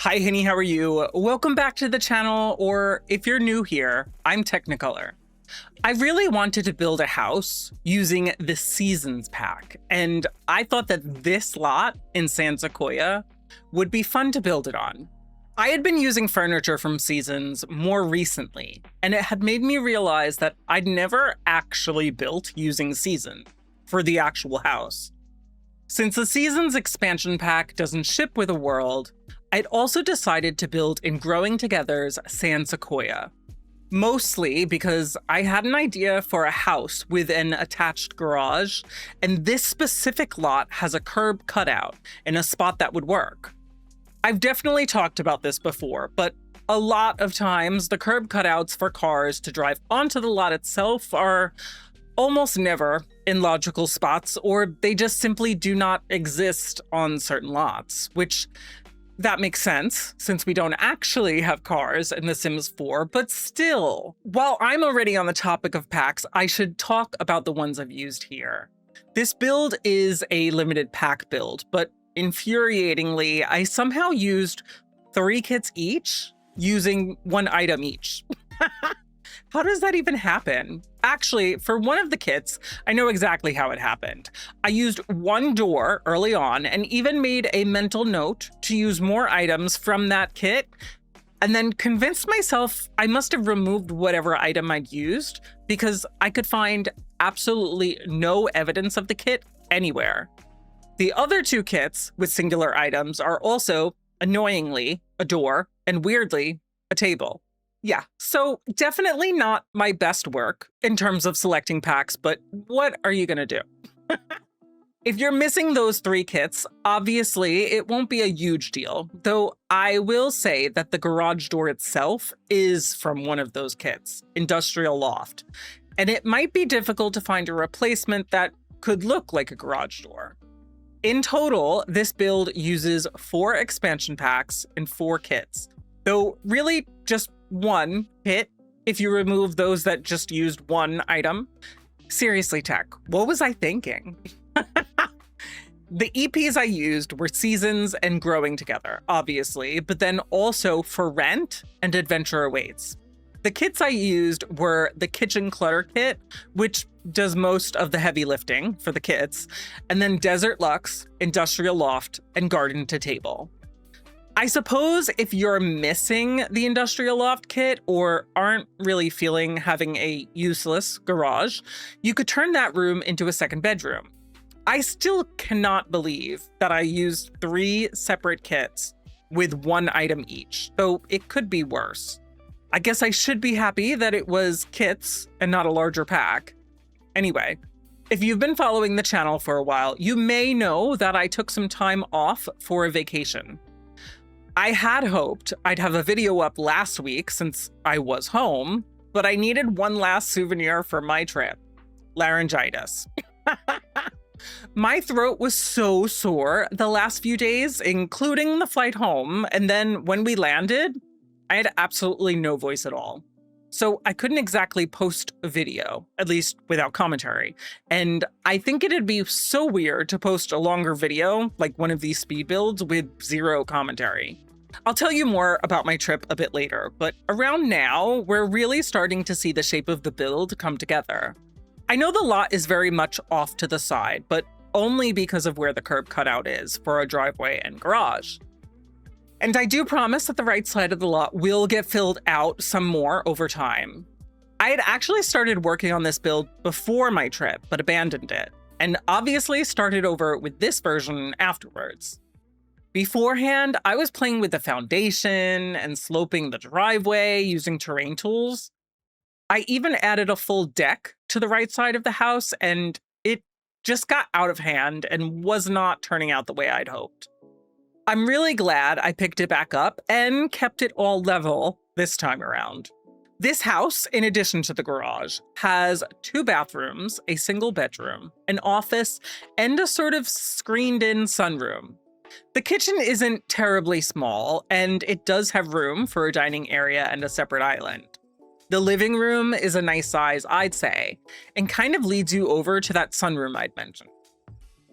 Hi, Henny, how are you? Welcome back to the channel, or if you're new here, I'm Teknikolour. I really wanted to build a house using the Seasons pack, and I thought that this lot in San Sequoia would be fun to build it on. I had been using furniture from Seasons more recently, and it had made me realize that I'd never actually built using Seasons for the actual house. Since the Seasons expansion pack doesn't ship with a world, I'd also decided to build in Growing Together's San Sequoia. Mostly because I had an idea for a house with an attached garage, and this specific lot has a curb cutout in a spot that would work. I've definitely talked about this before, but a lot of times the curb cutouts for cars to drive onto the lot itself are almost never in logical spots, or they just simply do not exist on certain lots, which that makes sense, since we don't actually have cars in The Sims 4, but still. While I'm already on the topic of packs, I should talk about the ones I've used here. This build is a limited pack build, but infuriatingly, I somehow used 3 kits each, using 1 item each. How does that even happen? Actually, for one of the kits, I know exactly how it happened. I used 1 door early on and even made a mental note to use more items from that kit, and then convinced myself I must have removed whatever item I'd used because I could find absolutely no evidence of the kit anywhere. The other 2 kits with singular items are also, annoyingly, a door and weirdly, a table. Yeah, so definitely not my best work in terms of selecting packs, but what are you gonna do? If you're missing those 3 kits, obviously it won't be a huge deal, though I will say that the garage door itself is from one of those kits, Industrial Loft, and it might be difficult to find a replacement that could look like a garage door. In total, this build uses 4 expansion packs and 4 kits, though really just 1 kit if you remove those that just used 1 item. Seriously, Tech, what was I thinking? The EPs I used were Seasons and Growing Together, obviously, but then also For Rent and Adventure Awaits. The kits I used were the Kitchen Clutter Kit, which does most of the heavy lifting for the kits, and then Desert Luxe, Industrial Loft, and Garden to Table. I suppose if you're missing the Industrial Loft kit or aren't really feeling having a useless garage, you could turn that room into a second bedroom. I still cannot believe that I used 3 separate kits with 1 item each, though it could be worse. I guess I should be happy that it was kits and not a larger pack. Anyway, if you've been following the channel for a while, you may know that I took some time off for a vacation. I had hoped I'd have a video up last week since I was home, but I needed one last souvenir for my trip: laryngitis. My throat was so sore the last few days, including the flight home, and then when we landed, I had absolutely no voice at all. So I couldn't exactly post a video, at least without commentary. And I think it'd be so weird to post a longer video, like one of these speed builds, with 0 commentary. I'll tell you more about my trip a bit later, but around now, we're really starting to see the shape of the build come together. I know the lot is very much off to the side, but only because of where the curb cutout is for a driveway and garage. And I do promise that the right side of the lot will get filled out some more over time. I had actually started working on this build before my trip, but abandoned it, and obviously started over with this version afterwards. Beforehand, I was playing with the foundation and sloping the driveway using terrain tools. I even added a full deck to the right side of the house, and it just got out of hand and was not turning out the way I'd hoped. I'm really glad I picked it back up and kept it all level this time around. This house, in addition to the garage, has 2 bathrooms, a single bedroom, an office, and a sort of screened-in sunroom. The kitchen isn't terribly small, and it does have room for a dining area and a separate island. The living room is a nice size, I'd say, and kind of leads you over to that sunroom I'd mentioned.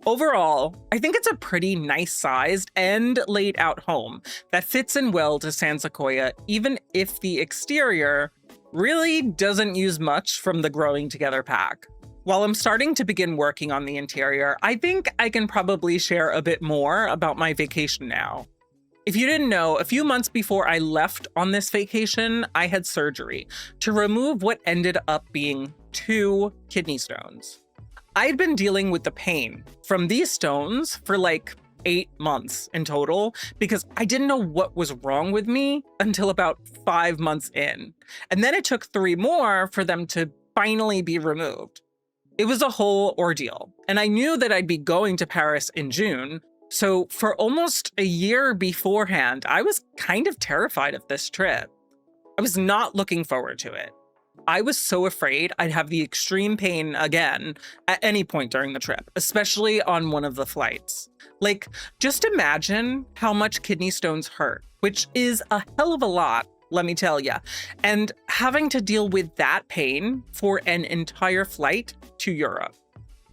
Overall, I think it's a pretty nice sized and laid out home that fits in well to San Sequoia, even if the exterior really doesn't use much from the Growing Together pack. While I'm starting to begin working on the interior, I think I can probably share a bit more about my vacation now. If you didn't know, a few months before I left on this vacation, I had surgery to remove what ended up being 2 kidney stones. I had been dealing with the pain from these stones for like 8 months in total because I didn't know what was wrong with me until about 5 months in. And then it took 3 more for them to finally be removed. It was a whole ordeal, and I knew that I'd be going to Paris in June, so for almost a year beforehand, I was kind of terrified of this trip. I was not looking forward to it. I was so afraid I'd have the extreme pain again at any point during the trip, especially on one of the flights. Like, just imagine how much kidney stones hurt, which is a hell of a lot, let me tell ya, and having to deal with that pain for an entire flight to Europe.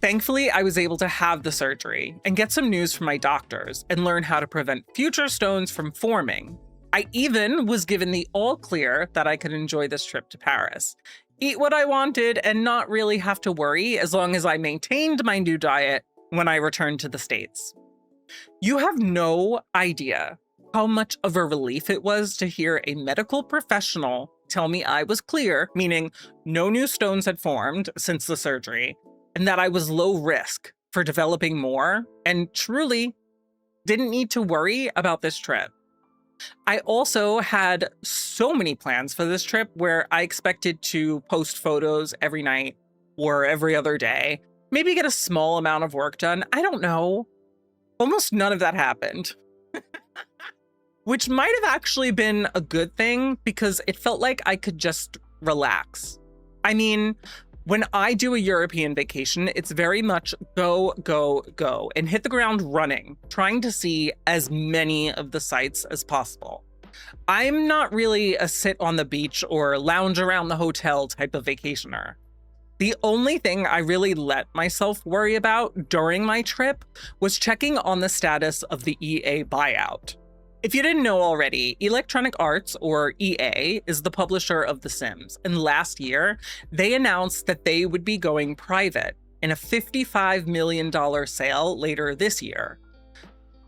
Thankfully, I was able to have the surgery and get some news from my doctors and learn how to prevent future stones from forming. I even was given the all clear that I could enjoy this trip to Paris, eat what I wanted, and not really have to worry as long as I maintained my new diet when I returned to the States. You have no idea how much of a relief it was to hear a medical professional tell me I was clear, meaning no new stones had formed since the surgery, and that I was low risk for developing more and truly didn't need to worry about this trip. I also had so many plans for this trip where I expected to post photos every night or every other day, maybe get a small amount of work done. I don't know. Almost none of that happened. Which might have actually been a good thing because it felt like I could just relax. I mean, when I do a European vacation, it's very much go, go, go, and hit the ground running, trying to see as many of the sites as possible. I'm not really a sit on the beach or lounge around the hotel type of vacationer. The only thing I really let myself worry about during my trip was checking on the status of the EA buyout. If you didn't know already, Electronic Arts, or EA, is the publisher of The Sims, and last year, they announced that they would be going private in a $55 million sale later this year.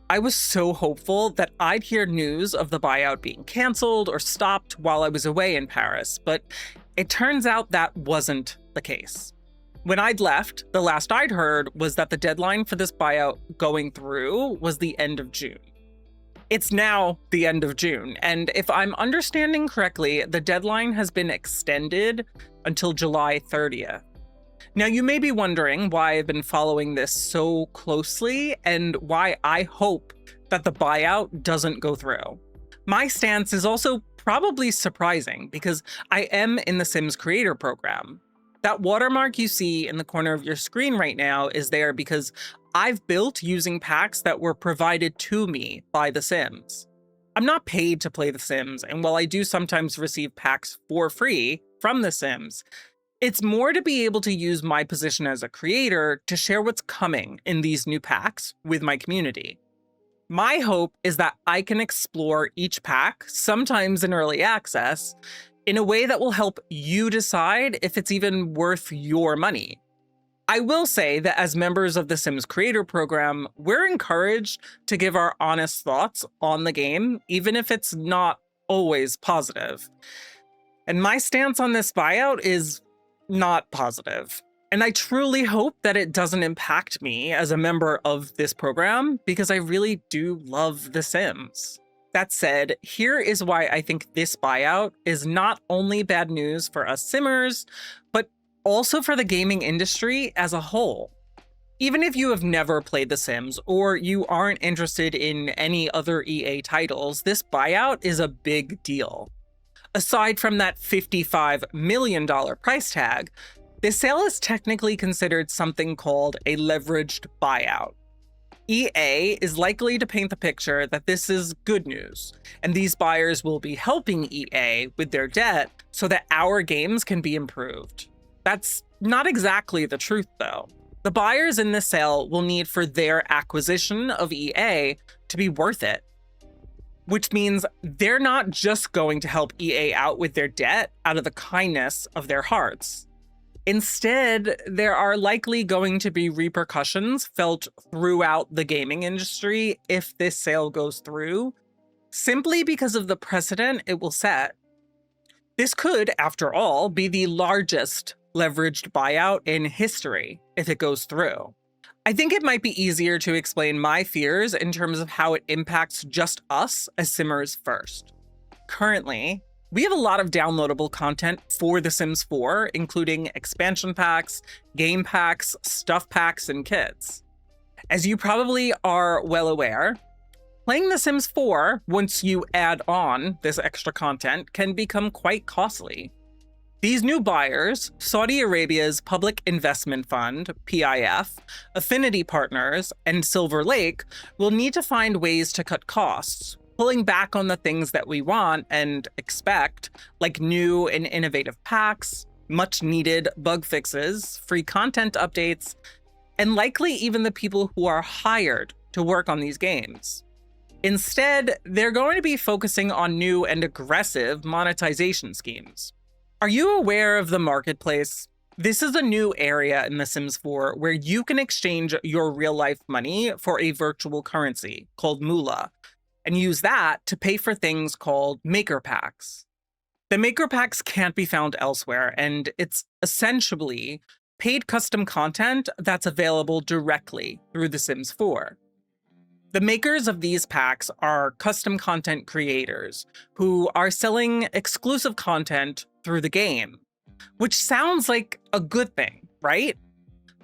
I was so hopeful that I'd hear news of the buyout being canceled or stopped while I was away in Paris, but it turns out that wasn't the case. When I'd left, the last I'd heard was that the deadline for this buyout going through was the end of June. It's now the end of June, and if I'm understanding correctly, the deadline has been extended until July 30th. Now, you may be wondering why I've been following this so closely and why I hope that the buyout doesn't go through. My stance is also probably surprising because I am in the Sims Creator Program. That watermark you see in the corner of your screen right now is there because I've built using packs that were provided to me by The Sims. I'm not paid to play The Sims, and while I do sometimes receive packs for free from The Sims, it's more to be able to use my position as a creator to share what's coming in these new packs with my community. My hope is that I can explore each pack, sometimes in early access, in a way that will help you decide if it's even worth your money. I will say that as members of the Sims Creator Program, we're encouraged to give our honest thoughts on the game, even if it's not always positive. And my stance on this buyout is not positive. And I truly hope that it doesn't impact me as a member of this program, because I really do love The Sims. That said, here is why I think this buyout is not only bad news for us Simmers, but also for the gaming industry as a whole. Even if you have never played The Sims or you aren't interested in any other EA titles, this buyout is a big deal. Aside from that $55 million price tag, this sale is technically considered something called a leveraged buyout. EA is likely to paint the picture that this is good news, and these buyers will be helping EA with their debt so that our games can be improved. That's not exactly the truth, though. The buyers in this sale will need for their acquisition of EA to be worth it, which means they're not just going to help EA out with their debt out of the kindness of their hearts. Instead, there are likely going to be repercussions felt throughout the gaming industry if this sale goes through, simply because of the precedent it will set. This could, after all, be the largest leveraged buyout in history if it goes through. I think it might be easier to explain my fears in terms of how it impacts just us as Simmers first. Currently, we have a lot of downloadable content for The Sims 4, including expansion packs, game packs, stuff packs, and kits. As you probably are well aware, playing The Sims 4, once you add on this extra content, can become quite costly. These new buyers, Saudi Arabia's Public Investment Fund, PIF, Affinity Partners, and Silver Lake will need to find ways to cut costs, pulling back on the things that we want and expect, like new and innovative packs, much-needed bug fixes, free content updates, and likely even the people who are hired to work on these games. Instead, they're going to be focusing on new and aggressive monetization schemes. Are you aware of the marketplace? This is a new area in The Sims 4 where you can exchange your real-life money for a virtual currency called moolah, and use that to pay for things called maker packs. The maker packs can't be found elsewhere, and it's essentially paid custom content that's available directly through The Sims 4. The makers of these packs are custom content creators who are selling exclusive content through the game, which sounds like a good thing, right?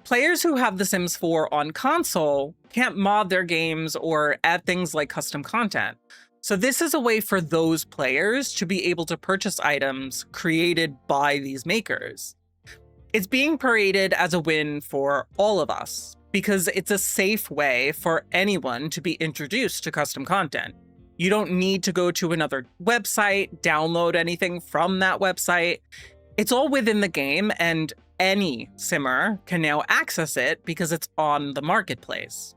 Players who have The Sims 4 on console can't mod their games or add things like custom content. So this is a way for those players to be able to purchase items created by these makers. It's being paraded as a win for all of us, because it's a safe way for anyone to be introduced to custom content. You don't need to go to another website, download anything from that website. It's all within the game, and any Simmer can now access it because it's on the marketplace.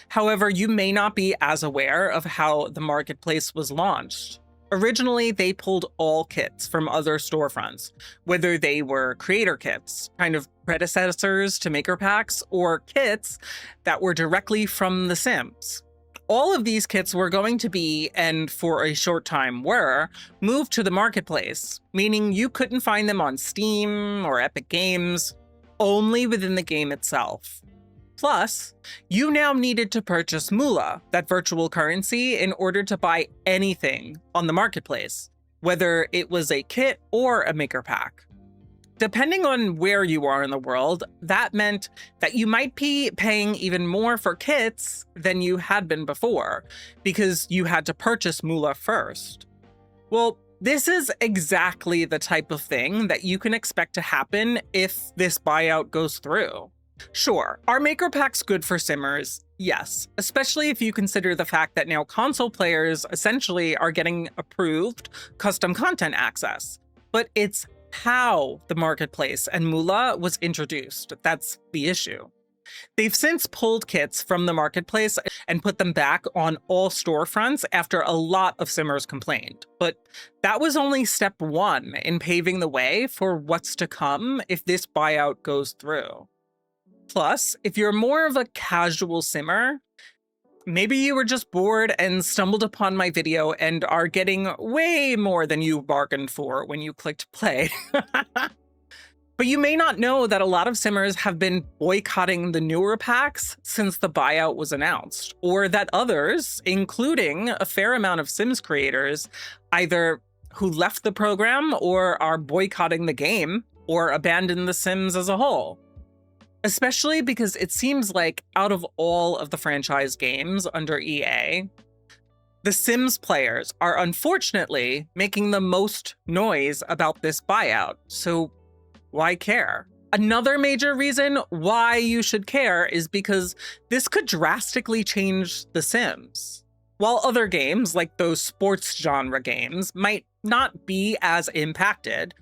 However, you may not be as aware of how the marketplace was launched. Originally, they pulled all kits from other storefronts, whether they were creator kits, kind of predecessors to maker packs, or kits that were directly from The Sims. All of these kits were going to be, and for a short time were, moved to the marketplace, meaning you couldn't find them on Steam or Epic Games, only within the game itself. Plus, you now needed to purchase moolah, that virtual currency, in order to buy anything on the marketplace, whether it was a kit or a maker pack. Depending on where you are in the world, that meant that you might be paying even more for kits than you had been before, because you had to purchase moolah first. Well, this is exactly the type of thing that you can expect to happen if this buyout goes through. Sure, are maker packs good for Simmers? Yes, especially if you consider the fact that now console players essentially are getting approved custom content access. But it's how the marketplace and moolah was introduced that's the issue. They've since pulled kits from the marketplace and put them back on all storefronts after a lot of Simmers complained. But that was only step one in paving the way for what's to come if this buyout goes through. Plus, if you're more of a casual Simmer, maybe you were just bored and stumbled upon my video and are getting way more than you bargained for when you clicked play. But you may not know that a lot of Simmers have been boycotting the newer packs since the buyout was announced, or that others, including a fair amount of Sims creators, either who left the program or are boycotting the game or abandoned The Sims as a whole. Especially because it seems like out of all of the franchise games under EA, The Sims players are unfortunately making the most noise about this buyout, so why care? Another major reason why you should care is because this could drastically change The Sims. While other games, like those sports genre games, might not be as impacted,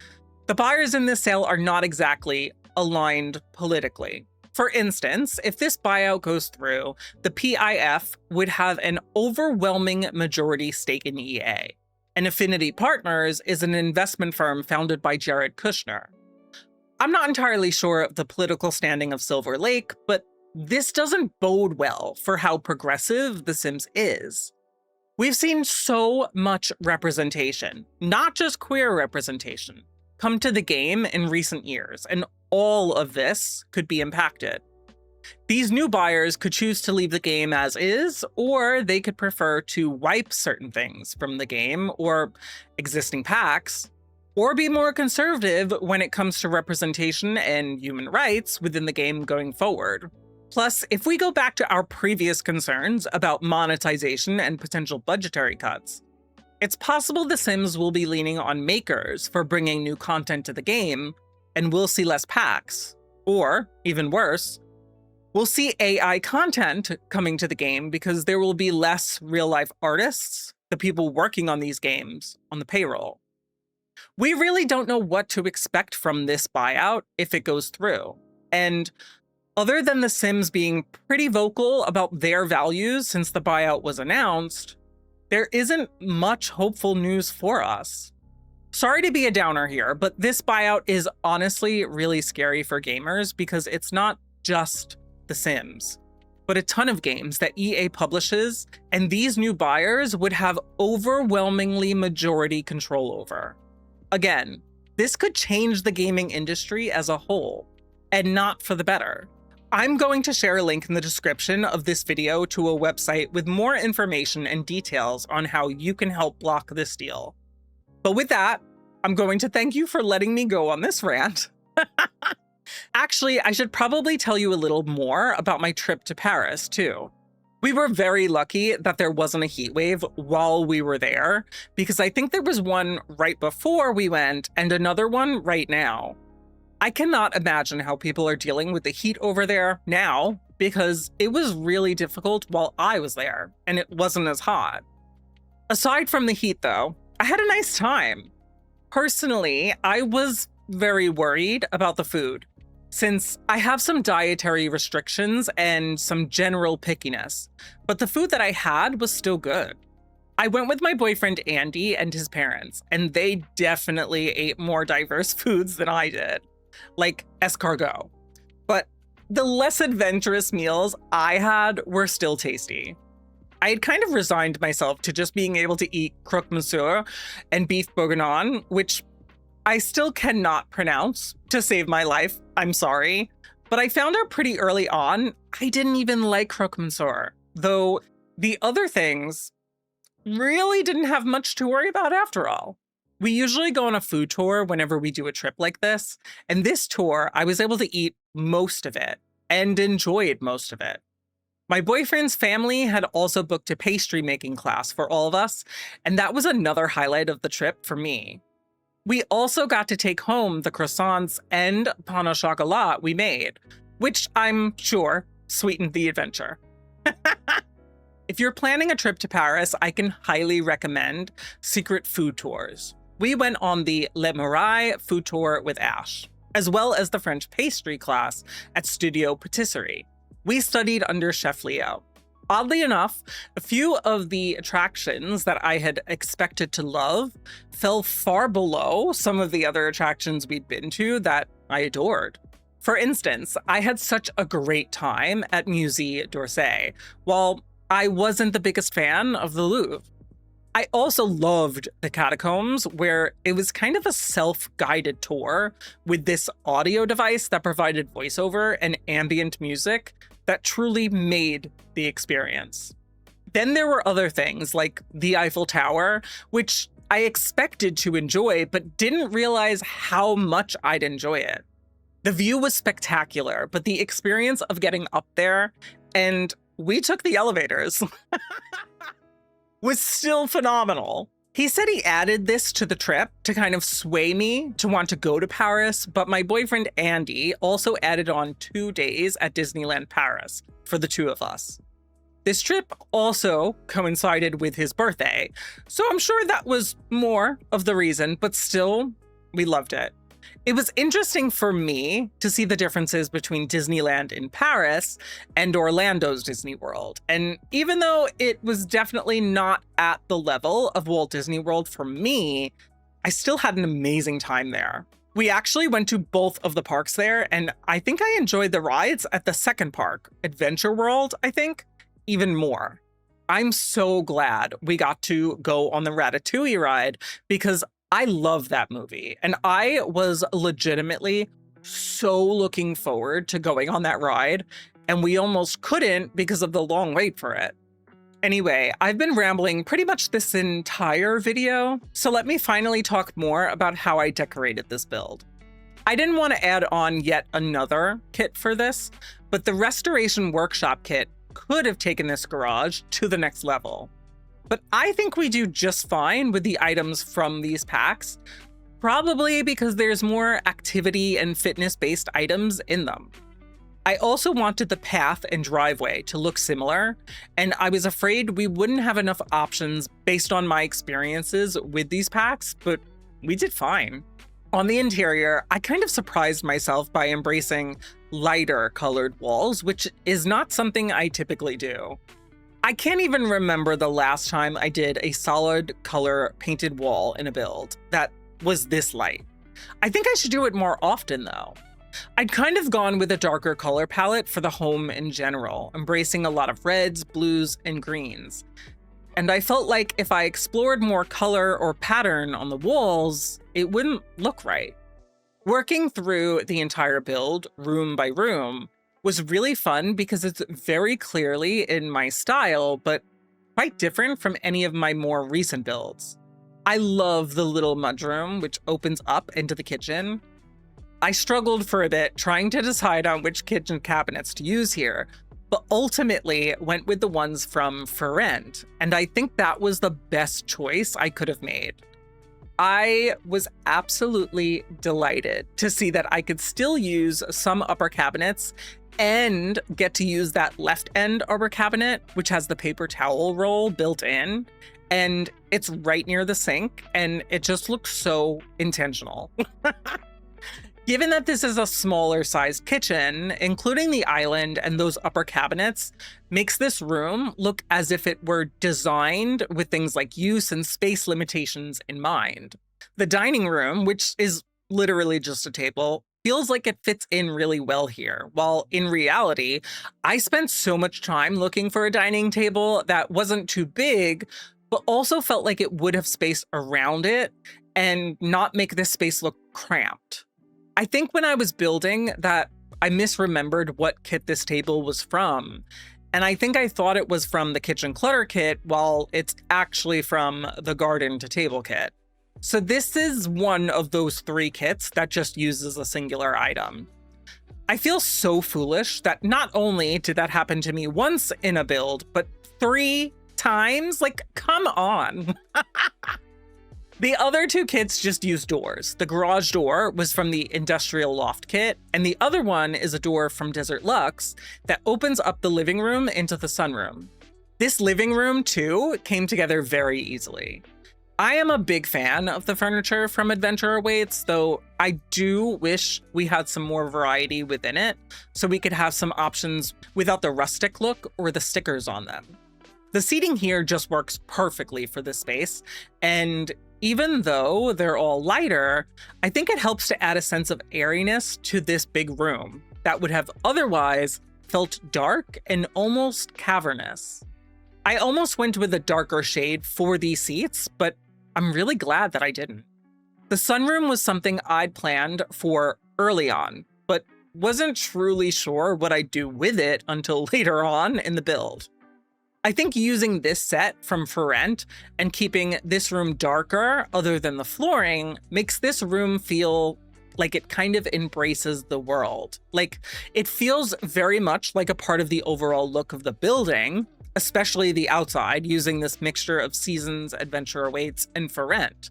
the buyers in this sale are not exactly aligned politically. For instance, if this buyout goes through, the PIF would have an overwhelming majority stake in EA. And Affinity Partners is an investment firm founded by Jared Kushner. I'm not entirely sure of the political standing of Silver Lake, but this doesn't bode well for how progressive The Sims is. We've seen so much representation, not just queer representation, come to the game in recent years, and all of this could be impacted. These new buyers could choose to leave the game as is, or they could prefer to wipe certain things from the game or existing packs, or be more conservative when it comes to representation and human rights within the game going forward. Plus, if we go back to our previous concerns about monetization and potential budgetary cuts, it's possible The Sims will be leaning on makers for bringing new content to the game, and we'll see less packs. Or, even worse, we'll see AI content coming to the game because there will be less real-life artists, the people working on these games, on the payroll. We really don't know what to expect from this buyout if it goes through. And other than The Sims being pretty vocal about their values since the buyout was announced, there isn't much hopeful news for us. Sorry to be a downer here, but this buyout is honestly really scary for gamers because it's not just The Sims, but a ton of games that EA publishes, and these new buyers would have overwhelmingly majority control over. Again, this could change the gaming industry as a whole, and not for the better. I'm going to share a link in the description of this video to a website with more information and details on how you can help block this deal. But with that, I'm going to thank you for letting me go on this rant. Actually, I should probably tell you a little more about my trip to Paris, too. We were very lucky that there wasn't a heat wave while we were there, because I think there was one right before we went and another one right now. I cannot imagine how people are dealing with the heat over there now, because it was really difficult while I was there, and it wasn't as hot. Aside from the heat, though, I had a nice time. Personally, I was very worried about the food, since I have some dietary restrictions and some general pickiness, but the food that I had was still good. I went with my boyfriend Andy and his parents, and they definitely ate more diverse foods than I did, like escargot. But the less adventurous meals I had were still tasty. I had kind of resigned myself to just being able to eat croque monsieur and beef bourguignon, which I still cannot pronounce to save my life. I'm sorry. But I found out pretty early on, I didn't even like croque monsieur, though the other things really didn't have much to worry about after all. We usually go on a food tour whenever we do a trip like this, and this tour, I was able to eat most of it and enjoyed most of it. My boyfriend's family had also booked a pastry making class for all of us, and that was another highlight of the trip for me. We also got to take home the croissants and pain au chocolat we made, which I'm sure sweetened the adventure. If you're planning a trip to Paris, I can highly recommend Secret Food Tours. We went on the Le Muraille food tour with Ash, as well as the French pastry class at Studio Patisserie. We studied under Chef Leo. Oddly enough, a few of the attractions that I had expected to love fell far below some of the other attractions we'd been to that I adored. For instance, I had such a great time at Musée d'Orsay, while I wasn't the biggest fan of the Louvre. I also loved the catacombs, where it was kind of a self-guided tour with this audio device that provided voiceover and ambient music that truly made the experience. Then there were other things like the Eiffel Tower, which I expected to enjoy, but didn't realize how much I'd enjoy it. The view was spectacular, but the experience of getting up there, and we took the elevators, was still phenomenal. He said he added this to the trip to kind of sway me to want to go to Paris, but my boyfriend Andy also added on 2 days at Disneyland Paris for the two of us. This trip also coincided with his birthday, so I'm sure that was more of the reason, but still, we loved it. It was interesting for me to see the differences between Disneyland in Paris and Orlando's Disney World. And even though it was definitely not at the level of Walt Disney World for me, I still had an amazing time there. We actually went to both of the parks there, and I think I enjoyed the rides at the second park, Adventure World, I think, even more. I'm so glad we got to go on the Ratatouille ride because I love that movie. And I was legitimately so looking forward to going on that ride. And we almost couldn't because of the long wait for it. Anyway, I've been rambling pretty much this entire video. So let me finally talk more about how I decorated this build. I didn't want to add on yet another kit for this, but the Restoration Workshop kit could have taken this garage to the next level. But I think we do just fine with the items from these packs, probably because there's more activity and fitness-based items in them. I also wanted the path and driveway to look similar, and I was afraid we wouldn't have enough options based on my experiences with these packs, but we did fine. On the interior, I kind of surprised myself by embracing lighter colored walls, which is not something I typically do. I can't even remember the last time I did a solid color painted wall in a build that was this light. I think I should do it more often though. I'd kind of gone with a darker color palette for the home in general, embracing a lot of reds, blues, and greens. And I felt like if I explored more color or pattern on the walls, it wouldn't look right. Working through the entire build, room by room, was really fun because it's very clearly in my style, but quite different from any of my more recent builds. I love the little mudroom, which opens up into the kitchen. I struggled for a bit trying to decide on which kitchen cabinets to use here, but ultimately went with the ones from For Rent, and I think that was the best choice I could have made. I was absolutely delighted to see that I could still use some upper cabinets and get to use that left end upper cabinet, which has the paper towel roll built in, and it's right near the sink, and it just looks so intentional. Given that this is a smaller sized kitchen, including the island and those upper cabinets makes this room look as if it were designed with things like use and space limitations in mind. The dining room, which is literally just a table, feels like it fits in really well here, while in reality, I spent so much time looking for a dining table that wasn't too big, but also felt like it would have space around it and not make this space look cramped. I think when I was building that, I misremembered what kit this table was from. And I think I thought it was from the kitchen clutter kit, while it's actually from the garden to table kit. So this is one of those 3 kits that just uses a singular item. I feel so foolish that not only did that happen to me once in a build, but 3 times? Like, come on. The other 2 kits just use doors. The garage door was from the Industrial Loft kit, and the other one is a door from Desert Luxe that opens up the living room into the sunroom. This living room, too, came together very easily. I am a big fan of the furniture from Adventure Awaits, though I do wish we had some more variety within it, so we could have some options without the rustic look or the stickers on them. The seating here just works perfectly for this space, and even though they're all lighter, I think it helps to add a sense of airiness to this big room that would have otherwise felt dark and almost cavernous. I almost went with a darker shade for these seats, but I'm really glad that I didn't. The sunroom was something I'd planned for early on, but wasn't truly sure what I'd do with it until later on in the build. I think using this set from For Rent and keeping this room darker other than the flooring makes this room feel like it kind of embraces the world. Like, it feels very much like a part of the overall look of the building, especially the outside, using this mixture of Seasons, Adventure Awaits, and For Rent.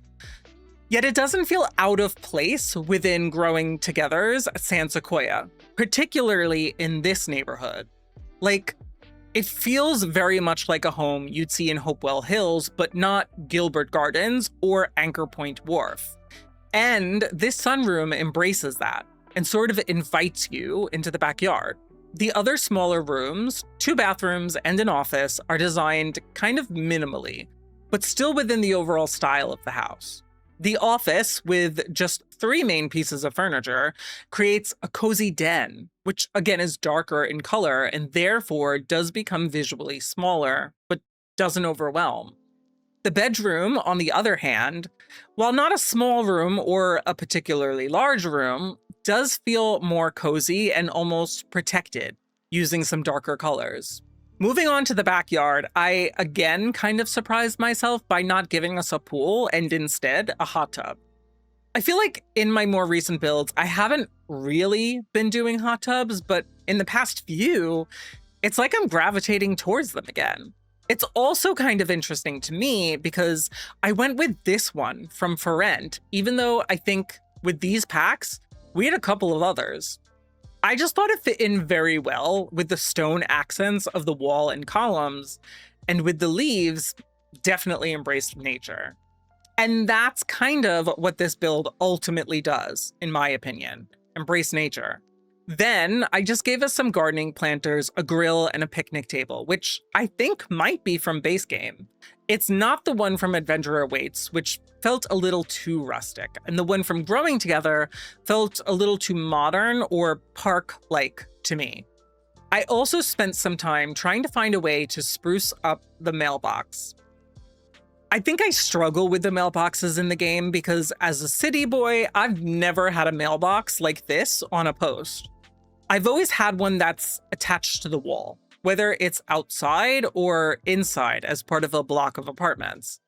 Yet it doesn't feel out of place within Growing Together's San Sequoia, particularly in this neighborhood. Like, it feels very much like a home you'd see in Hopewell Hills, but not Gilbert Gardens or Anchor Point Wharf. And this sunroom embraces that and sort of invites you into the backyard. The other smaller rooms, 2 bathrooms and an office, are designed kind of minimally, but still within the overall style of the house. The office, with just 3 main pieces of furniture, creates a cozy den, which again is darker in color and therefore does become visually smaller, but doesn't overwhelm. The bedroom, on the other hand, while not a small room or a particularly large room, does feel more cozy and almost protected, using some darker colors. Moving on to the backyard, I again kind of surprised myself by not giving us a pool and instead a hot tub. I feel like in my more recent builds, I haven't really been doing hot tubs, but in the past few, it's like I'm gravitating towards them again. It's also kind of interesting to me because I went with this one from For Rent, even though I think with these packs, we had a couple of others. I just thought it fit in very well with the stone accents of the wall and columns, and with the leaves, definitely embraced nature. And that's kind of what this build ultimately does, in my opinion, embrace nature. Then I just gave us some gardening planters, a grill, and a picnic table, which I think might be from base game. It's not the one from Adventure Awaits, which felt a little too rustic, and the one from Growing Together felt a little too modern or park-like to me. I also spent some time trying to find a way to spruce up the mailbox. I think I struggle with the mailboxes in the game because as a city boy, I've never had a mailbox like this on a post. I've always had one that's attached to the wall, whether it's outside or inside as part of a block of apartments.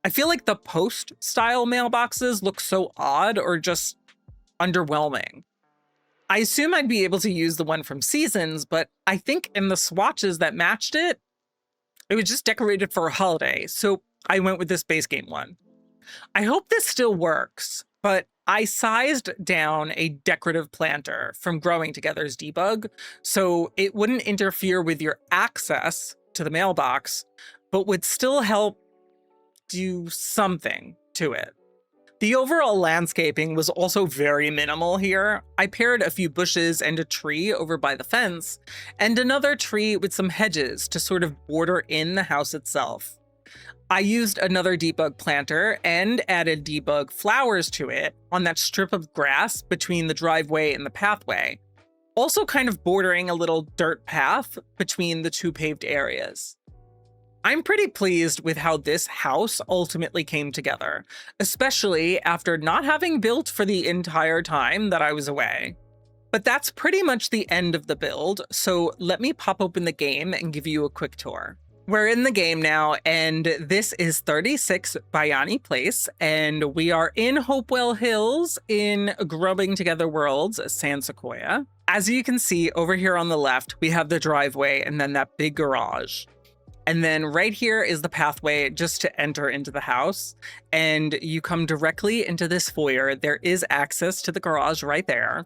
I feel like the post-style mailboxes look so odd or just underwhelming. I assume I'd be able to use the one from Seasons, but I think in the swatches that matched it, it was just decorated for a holiday, so I went with this base game one. I hope this still works, but I sized down a decorative planter from Growing Together's debug, so it wouldn't interfere with your access to the mailbox, but would still help do something to it. The overall landscaping was also very minimal here. I paired a few bushes and a tree over by the fence, and another tree with some hedges to sort of border in the house itself. I used another debug planter and added debug flowers to it on that strip of grass between the driveway and the pathway, also kind of bordering a little dirt path between the 2 paved areas. I'm pretty pleased with how this house ultimately came together, especially after not having built for the entire time that I was away. But that's pretty much the end of the build, so let me pop open the game and give you a quick tour. We're in the game now, and this is 36 Bayani Place, and we are in Hopewell Hills in Growing Together Worlds, San Sequoia. As you can see over here on the left, we have the driveway and then that big garage. And then right here is the pathway just to enter into the house, and you come directly into this foyer. There is access to the garage right there.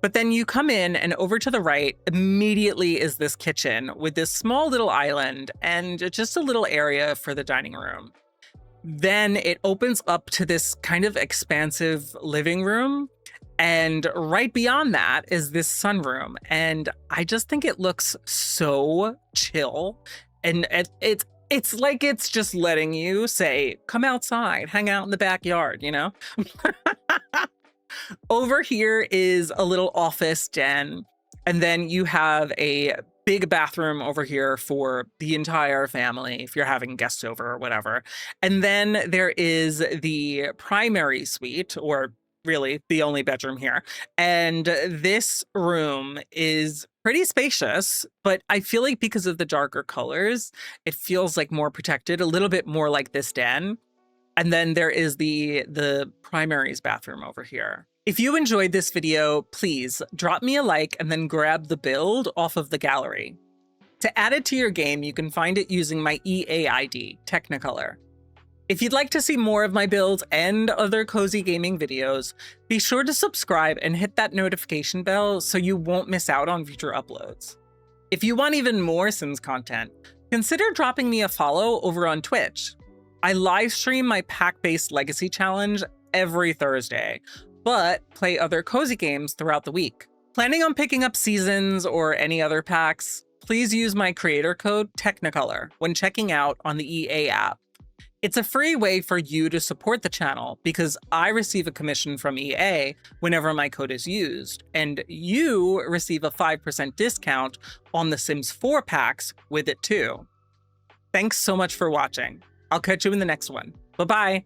But then you come in, and over to the right immediately is this kitchen with this small little island and just a little area for the dining room. Then it opens up to this kind of expansive living room. And right beyond that is this sunroom. And I just think it looks so chill. And it's like it's just letting you say, come outside, hang out in the backyard, you know? Over here is a little office den, and then you have a big bathroom over here for the entire family if you're having guests over or whatever. And then there is the primary suite, or really the only bedroom here. And this room is pretty spacious, but I feel like because of the darker colors, it feels like more protected, a little bit more like this den. And then there is the primary's bathroom over here. If you enjoyed this video, please drop me a like and then grab the build off of the gallery. To add it to your game, you can find it using my EA ID, Teknikolour. If you'd like to see more of my builds and other cozy gaming videos, be sure to subscribe and hit that notification bell so you won't miss out on future uploads. If you want even more Sims content, consider dropping me a follow over on Twitch. I live stream my pack-based legacy challenge every Thursday, but play other cozy games throughout the week. Planning on picking up Seasons or any other packs? Please use my creator code Teknikolour when checking out on the EA app. It's a free way for you to support the channel because I receive a commission from EA whenever my code is used, and you receive a 5% discount on the Sims 4 packs with it too. Thanks so much for watching. I'll catch you in the next one. Bye-bye.